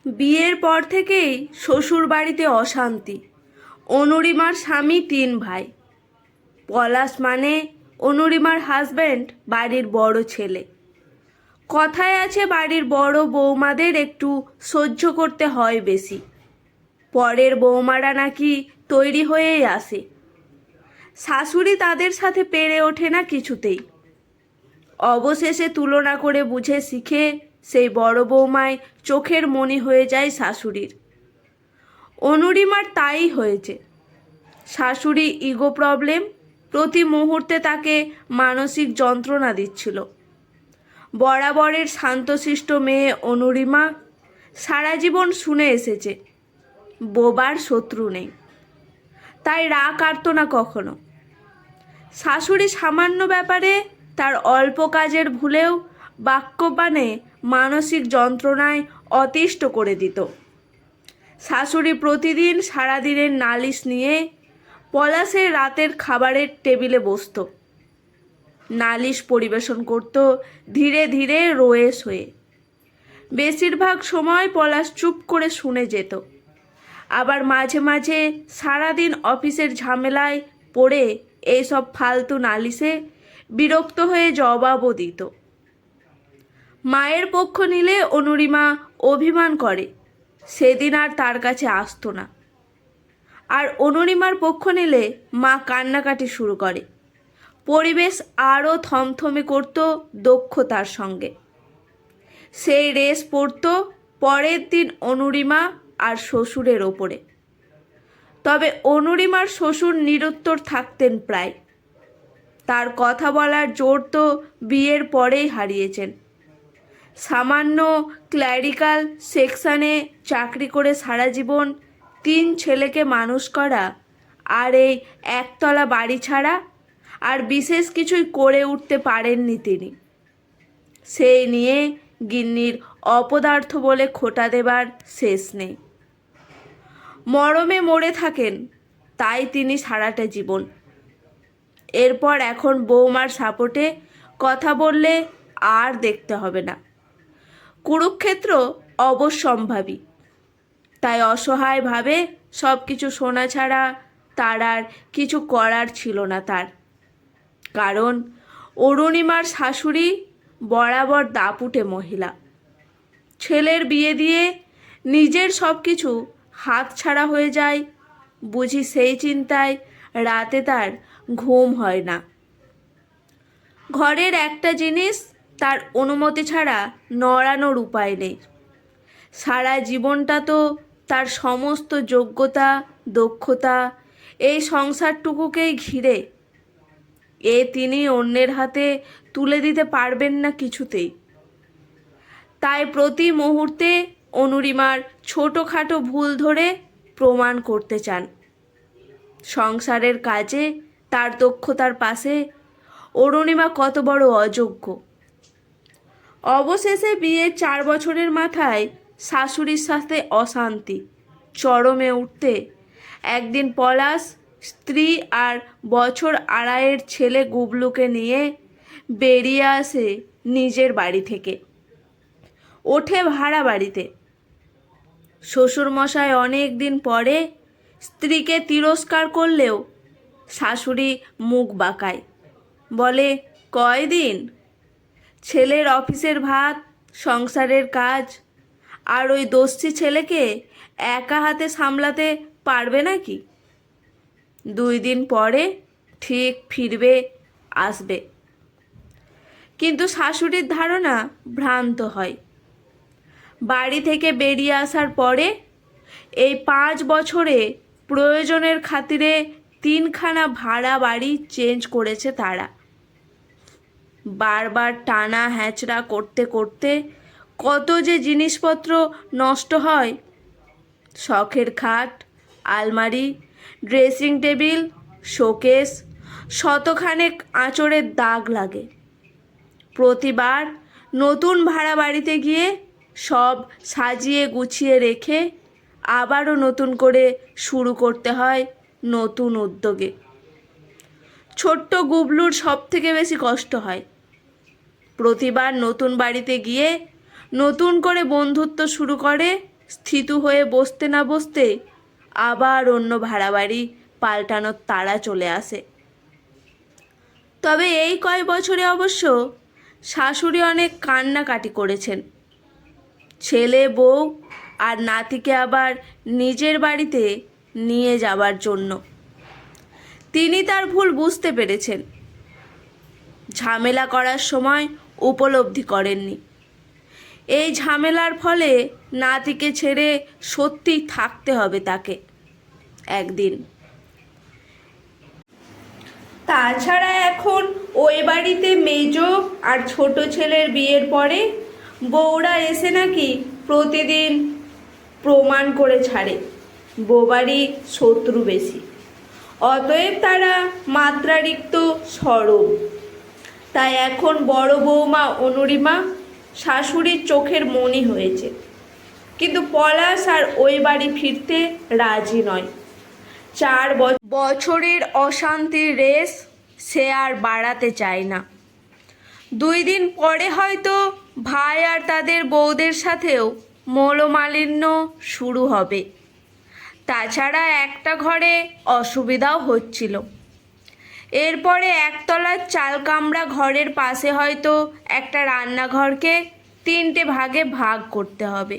বিয়ের পর থেকেই শ্বশুর বাড়িতে অশান্তি। অনুরিমার স্বামী 3 ভাই। পলাশ মানে অনুরিমার হাজব্যান্ড বাড়ির বড় ছেলে। কথায় আছে বাড়ির বড় বৌমাদের একটু সহ্য করতে হয় বেশি। পরের বৌমারা নাকি তৈরি হয়েই আসে। শাশুড়ি তাদের সাথে পেরে ওঠে না কিছুতেই। অবশেষে তুলনা করে বুঝে শিখে সেই বড় বৌমায় চোখের মণি হয়ে যায় শাশুড়ির। অনুরিমার তাই হয়েছে। শাশুড়ি ইগো প্রবলেম, প্রতি মুহূর্তে তাকে মানসিক যন্ত্রণা দিচ্ছিল। বরাবরের শান্তশিষ্ট মেয়ে অনুরিমা সারা জীবন শুনে এসেছে বোবার শত্রু নেই, তাই রাগ কাটতো না কখনো। শাশুড়ি সামান্য ব্যাপারে তার অল্প কাজের ভুলেও বাক্যবাণে মানসিক যন্ত্রণায় অতিষ্ঠ করে দিত। শাশুড়ি প্রতিদিন সারাদিনের নালিশ নিয়ে পলাশের রাতের খাবারের টেবিলে বসত। নালিশ পরিবেশন করত ধীরে ধীরে রোয়ে শোয়ে। বেশিরভাগ সময় পলাশ চুপ করে শুনে যেত। আবার মাঝে মাঝে সারাদিন অফিসের ঝামেলায় পড়ে এইসব ফালতু নালিশে বিরক্ত হয়ে জবাবও দিত। মায়ের পক্ষ নিলে অনুরিমা অভিমান করে সেদিন আর তার কাছে আসতো না। আর অনুরিমার পক্ষ নিলে মা কান্নাকাটি শুরু করে। পরিবেশ আরও থমথমে করত দক্ষতার সঙ্গে। সেই রেস পড়ত পরের দিন অনুরিমা আর শ্বশুরের ওপরে। তবে অনুরিমার শ্বশুর নিরুত্তর থাকতেন প্রায়। তার কথা বলার জোর তো বিয়ের পরেই হারিয়েছেন। সামান্য ক্ল্যারিক্যাল সেকশনে চাকরি করে সারা জীবন 3 ছেলেকে মানুষ করা, আর এই একতলা বাড়ি ছাড়া আর বিশেষ কিছুই করে উঠতে পারেননি তিনি। সেই নিয়ে গিন্নির অপদার্থ বলে খোঁটা দেবার শেষ নেই। মরমে মরে থাকেন তাই তিনি সারাটা জীবন। এরপর এখন বৌমার সাপোর্টে কথা বললে আর দেখতে হবে না। কুরুক্ষেত্র অবশ্যম্ভাবী, তাই অসহায়ভাবে সব কিছু শোনা ছাড়া তার আর কিছু করার ছিল না তার। কারণ অরুণিমার শাশুড়ি বরাবর দাপুটে মহিলা। ছেলের বিয়ে দিয়ে নিজের সব কিছু হাতছাড়া হয়ে যায় বুঝি, সেই চিন্তায় রাতে তার ঘুম হয় না। ঘরের একটা জিনিস তার অনুমতি ছাড়া নড়ানোর উপায় নেই। সারা জীবনটা তো তার সমস্ত যোগ্যতা দক্ষতা এই সংসারটুকুকেই ঘিরে। তিনি অন্যের হাতে তুলে দিতে পারবেন না কিছুতেই। তাই প্রতি মুহূর্তে অনুরিমার ছোটোখাটো ভুল ধরে প্রমাণ করতে চান। সংসারের কাজে তার দক্ষতার পাশে অরুণিমা কত বড় অযোগ্য। অবশেষে বিয়ের 4 বছরের মাথায় শাশুড়ির সাথে অশান্তি চরমে উঠতে একদিন পলাশ স্ত্রী আর বছর আড়াইয়ের ছেলে গুবলুকে নিয়ে বেরিয়ে আসে নিজের বাড়ি থেকে। ওঠে ভাড়া বাড়িতে। শ্বশুরমশাই অনেক দিন পরে স্ত্রীকে তিরস্কার করলেও শাশুড়ি মুখ বাঁকায়, বলে কয়দিন? ছেলের অফিসের ভাত, সংসারের কাজ আর ওই দস্যি ছেলেকে একা হাতে সামলাতে পারবে নাকি? 2 দিন পরে ঠিক ফিরবে, আসবে। কিন্তু শাশুড়ির ধারণা ভ্রান্ত হয়। বাড়ি থেকে বেরিয়ে আসার পরে এই 5 বছরে প্রয়োজনের খাতিরে 3খানা ভাড়া বাড়ি চেঞ্জ করেছে তারা। বারবার টানা হ্যাচড়া করতে করতে কত যে জিনিসপত্র নষ্ট হয়। শখের খাট, আলমারি, ড্রেসিং টেবিল, শোকেস, শতখানেক আঁচড়ের দাগ লাগে। প্রতিবার নতুন ভাড়া বাড়িতে গিয়ে সব সাজিয়ে গুছিয়ে রেখে আবারও নতুন করে শুরু করতে হয় নতুন উদ্যোগে। ছোট্ট গুবলুর সব থেকে বেশি কষ্ট হয়। প্রতিবার নতুন বাড়িতে গিয়ে নতুন করে বন্ধুত্ব শুরু করে স্থিত হয়ে বসতে না বসতে আবার অন্য ভাড়া বাড়ি পাল্টানোর তাড়া চলে আসে। তবে এই কয় বছরে অবশ্য শাশুড়ি অনেক কান্নাকাটি করেছেন। ছেলে, বউ আর নাতিকে আবার নিজের বাড়িতে নিয়ে যাবার জন্য। তিনি তার ভুল বুঝতে পেরেছেন, ঝামেলা করার সময় উপলব্ধি করেননি। এই ঝামেলার ফলে নাতিকে ছেড়ে সত্যিই থাকতে হবে তাকে একদিন। তাছাড়া এখন ওই বাড়িতে মেজ আর ছোট ছেলের বিয়ের পরে বউরা এসে নাকি প্রতিদিন প্রমাণ করে ছাড়ে বউবাড়ি শত্রু বেশি, অতএব তারা মাত্রারিক্ত সরব। তাই এখন বড় বৌমা অনুরিমা শাশুড়ির চোখের মণি হয়েছে, কিন্তু পলাশ আর ওই বাড়ি ফিরতে রাজি নয়। 4 বছরের অশান্তির রেস সে আর বাড়াতে চায় না। 2 দিন পরে হয়তো ভাই আর তাদের বউদের সাথেও মনোমালিন্য শুরু হবে। তাছাড়া একটা ঘরে অসুবিধাও হচ্ছিল। এরপরে একতলার চাল কামরা ঘরের পাশে হয়তো একটা রান্নাঘরকে 3টে ভাগে ভাগ করতে হবে।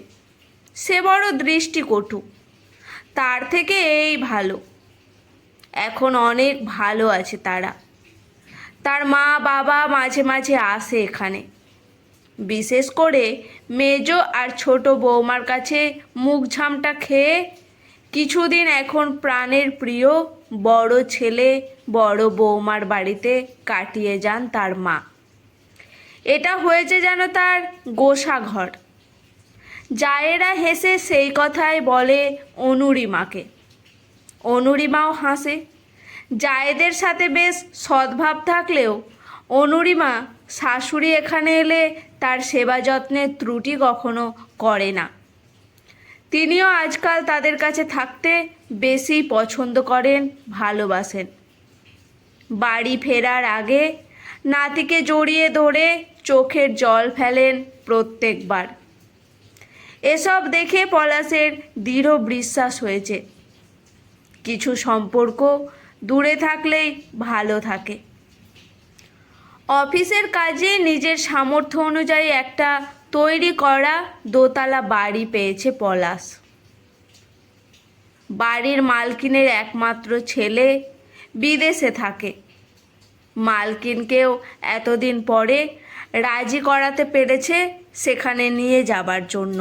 সে বড় দৃষ্টিকটু। তার থেকে এই ভালো, এখন অনেক ভালো আছে তারা। তার মা বাবা মাঝে মাঝে আসে এখানে, বিশেষ করে মেজ আর ছোট বৌমার কাছে মুখ ঝামটা খেয়ে কিছুদিন এখন প্রাণের প্রিয় বড় ছেলে বড় বৌমার বাড়িতে কাটিয়ে যান তার মা। এটা হয়েছে যেন তার গোসাঘর। জায়েরা হেসে সেই কথাই বলে অনুরিমাকে। অনুরিমাও হাসে। জায়েদের সাথে বেশ সদ্ভাব থাকলেও অনুরিমা শাশুড়ি এখানে এলে তার সেবা যত্নের ত্রুটি কখনো করে না। তিনিও আজকাল তাদের কাছে থাকতে বেশি পছন্দ করেন, ভালোবাসেন। বাড়ি ফেরার আগে নাতিকে জড়িয়ে ধরে চোখের জল ফেলেন প্রত্যেকবার। এসব দেখে পলাশের দৃঢ় বিশ্বাস হয়েছে, কিছু সম্পর্ক দূরে থাকলেই ভালো থাকে। অফিসের কাজে নিজের সামর্থ্য অনুযায়ী একটা তৈরি করা দোতলা বাড়ি পেয়েছে পলাশ। বাড়ির মালকিনের একমাত্র ছেলে বিদেশে থাকে। মালকিনকেও এতদিন পরে রাজি করাতে পেরেছে সেখানে নিয়ে যাবার জন্য।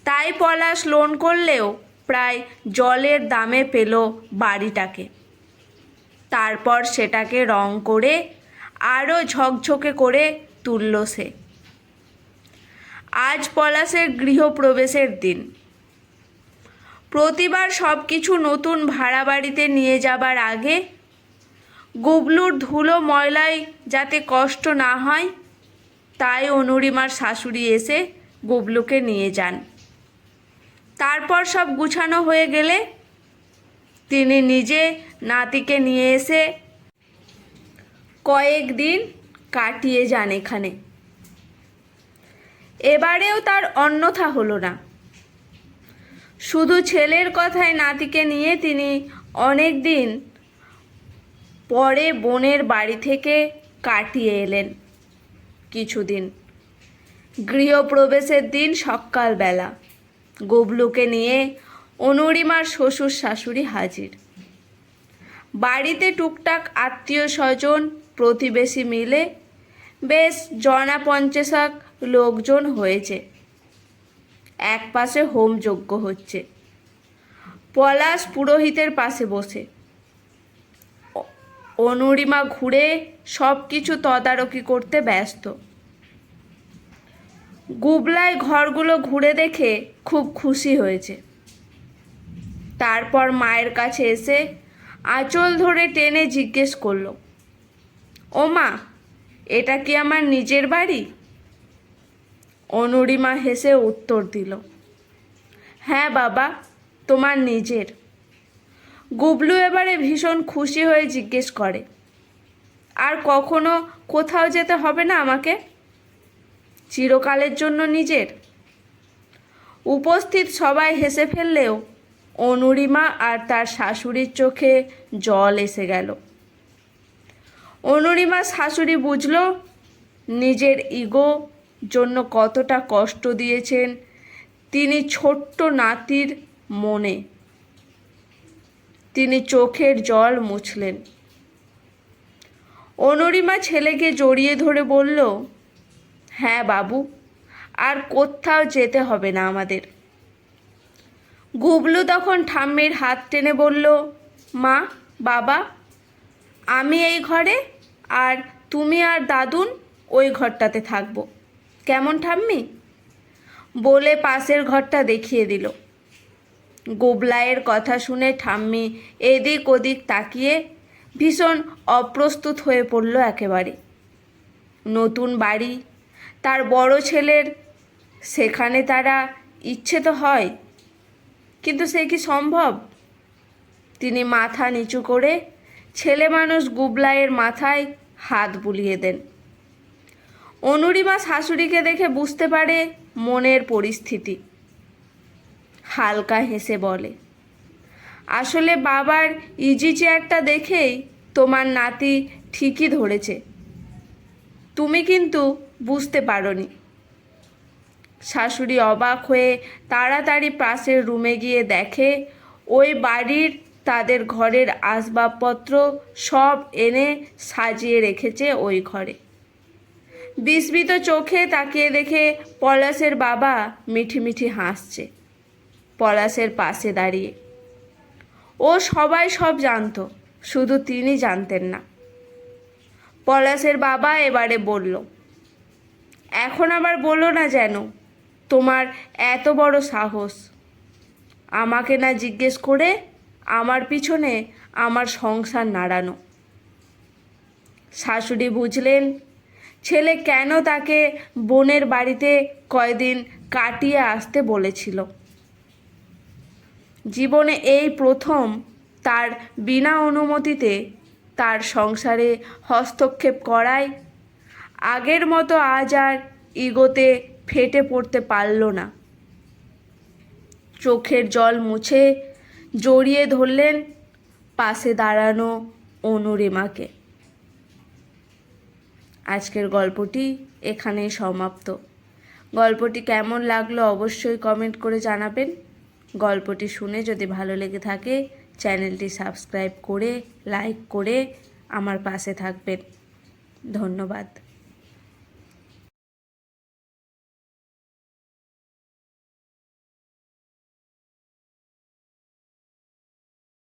তাই পলাশ লোন করলেও প্রায় জলের দামে পেল বাড়িটাকে। তারপর সেটাকে রং করে আরও ঝকঝকে করে তুলল সে। আজ পলাশের গৃহপ্রবেশের দিন। প্রতিবার সব কিছু নতুন ভাড়া বাড়িতে নিয়ে যাবার আগে গুবলুর ধুলো ময়লায় যাতে কষ্ট না হয় তাই অনুরিমার শাশুড়ি এসে গুবলুকে নিয়ে যান। তারপর সব গুছানো হয়ে গেলে তিনি নিজে নাতিকে নিয়ে এসে কয়েকদিন কাটিয়ে যান এখানে। এবারেও তার অন্যথা হলো না। শুধু ছেলের কথায় নাতিকে নিয়ে তিনি অনেক দিন পরে বোনের বাড়ি থেকে কাটিয়ে এলেন কিছুদিন। গৃহপ্রবেশের দিন সকালবেলা গুবলুকে নিয়ে অনুরিমার শ্বশুর শাশুড়ি হাজির। বাড়িতে টুকটাক আত্মীয় স্বজন প্রতিবেশী মিলে বেশ 50 লোকজন হয়েছে। এক পাশে হোমযজ্ঞ হচ্ছে। পলাশ পুরোহিতের পাশে বসে। অনুরিমা ঘুরে সব কিছু তদারকি করতে ব্যস্ত। গুবলাই ঘরগুলো ঘুরে দেখে খুব খুশি হয়েছে। তারপর মায়ের কাছে এসে আঁচল ধরে টেনে জিজ্ঞেস করলো, ও মা, এটা কি আমার নিজের বাড়ি? অনুরিমা হেসে উত্তর দিল, হ্যাঁ বাবা, তোমার নিজের। গুবলু এবারে ভীষণ খুশি হয়ে জিজ্ঞেস করে, আর কখনো কোথাও যেতে হবে না আমাকে? চিরকালের জন্য নিজের? উপস্থিত সবাই হেসে ফেললেও অনুরিমা আর তার শাশুড়ির চোখে জল এসে গেল। অনুরিমার শাশুড়ি বুঝল নিজের ইগো জন্য কতটা কষ্ট দিয়েছেন তিনি ছোট্ট নাতির মনে। তিনি চোখের জল মুছলেন। অনুরিমা ছেলেকে জড়িয়ে ধরে বলল, হ্যাঁ বাবু, আর কোথাও যেতে হবে না আমাদের। গুবলু তখন ঠাম্মির হাত টেনে বলল, মা, বাবা, আমি এই ঘরে আর তুমি আর দাদুন ওই ঘরটাতে থাকবো, কেমন ঠাম্মি? বলে পাশের ঘরটা দেখিয়ে দিল। গোবলাইয়ের কথা শুনে ঠাম্মি এদিক ওদিক তাকিয়ে ভীষণ অপ্রস্তুত হয়ে পড়ল একেবারে। নতুন বাড়ি, তার বড় ছেলের, সেখানে তারা ইচ্ছে তো হয়, কিন্তু সে কি সম্ভব? তিনি মাথা নিচু করে ছেলে মানুষ গুবলাইয়ের মাথায় হাত বুলিয়ে দেন। অনুরিমা শাশুড়িকে দেখে বুঝতে পারে মনের পরিস্থিতি। হালকা হেসে বলে, আসলে বাবার ইজি চেয়ারটা দেখেই তোমার নাতি ঠিকই ধরেছে, তুমি কিন্তু বুঝতে পারোনি। শাশুড়ি অবাক হয়ে তাড়াতাড়ি পাশের রুমে গিয়ে দেখে ওই বাড়ির তাদের ঘরের আসবাবপত্র সব এনে সাজিয়ে রেখেছে ওই ঘরে। বিস্মিত চোখে তাকিয়ে দেখে পলাশের বাবা মিঠি মিঠি হাসছে পলাশের পাশে দাঁড়িয়ে। ও সবাই সব জানতো, শুধু তিনি জানতেন না। পলাশের বাবা এবারে বলল, এখন আবার বলো না যেন তোমার এত বড় সাহস, আমাকে না জিজ্ঞেস করে আমার পিছনে আমার সংসার নাড়ানো। শাশুড়ি বুঝলেন ছেলে কেন তাকে বোনের বাড়িতে কয়দিন কাটিয়ে আসতে বলেছিল। জীবনে এই প্রথম তার বিনা অনুমতিতে তার সংসারে হস্তক্ষেপ করায় আগের মতো আজ আর ইগোতে ফেটে পড়তে পারল না। চোখের জল মুছে জড়িয়ে ধরলেন পাশে দাঁড়ানো অনুরিমাকে। আজকের গল্পটি এখানেই সমাপ্ত। গল্পটি কেমন লাগলো অবশ্যই কমেন্ট করে জানাবেন। গল্পটি শুনে যদি ভালো লেগে থাকে চ্যানেলটি সাবস্ক্রাইব করে লাইক করে আমার পাশে থাকবেন। ধন্যবাদ।